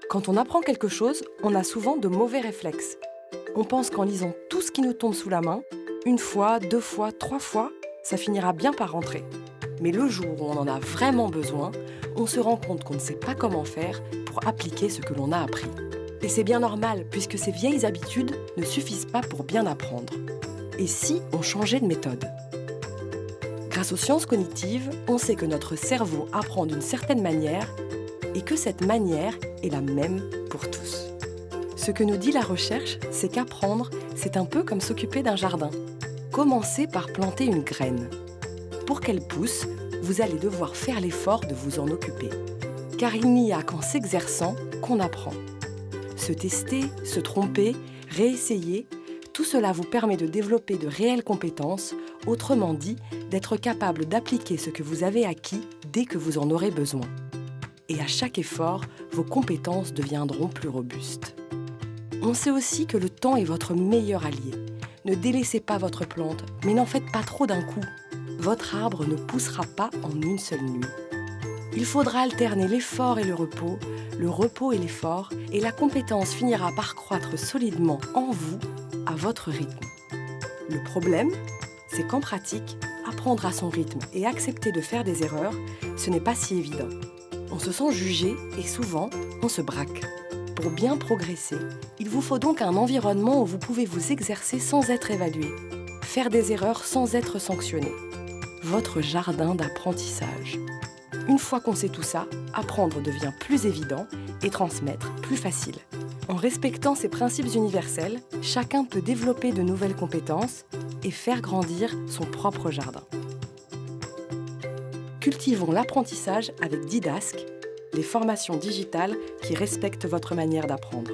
Quand on apprend quelque chose, on a souvent de mauvais réflexes. On pense qu'en lisant tout ce qui nous tombe sous la main, une fois, deux fois, trois fois, ça finira bien par rentrer. Mais le jour où on en a vraiment besoin, on se rend compte qu'on ne sait pas comment faire pour appliquer ce que l'on a appris. Et c'est bien normal, puisque ces vieilles habitudes ne suffisent pas pour bien apprendre. Et si on changeait de méthode ? Grâce aux sciences cognitives, on sait que notre cerveau apprend d'une certaine manière et que cette manière est la même pour tous. Ce que nous dit la recherche, c'est qu'apprendre, c'est un peu comme s'occuper d'un jardin. Commencez par planter une graine. Pour qu'elle pousse, vous allez devoir faire l'effort de vous en occuper. Car il n'y a qu'en s'exerçant qu'on apprend. Se tester, se tromper, réessayer, tout cela vous permet de développer de réelles compétences, autrement dit, d'être capable d'appliquer ce que vous avez acquis dès que vous en aurez besoin. Et à chaque effort, vos compétences deviendront plus robustes. On sait aussi que le temps est votre meilleur allié. Ne délaissez pas votre plante, mais n'en faites pas trop d'un coup. Votre arbre ne poussera pas en une seule nuit. Il faudra alterner l'effort et le repos et l'effort, et la compétence finira par croître solidement en vous, à votre rythme. Le problème, c'est qu'en pratique, apprendre à son rythme et accepter de faire des erreurs, ce n'est pas si évident. On se sent jugé et souvent, on se braque. Pour bien progresser, il vous faut donc un environnement où vous pouvez vous exercer sans être évalué, faire des erreurs sans être sanctionné. Votre jardin d'apprentissage. Une fois qu'on sait tout ça, apprendre devient plus évident et transmettre plus facile. En respectant ces principes universels, chacun peut développer de nouvelles compétences et faire grandir son propre jardin. Cultivons l'apprentissage avec Didasque, les formations digitales qui respectent votre manière d'apprendre.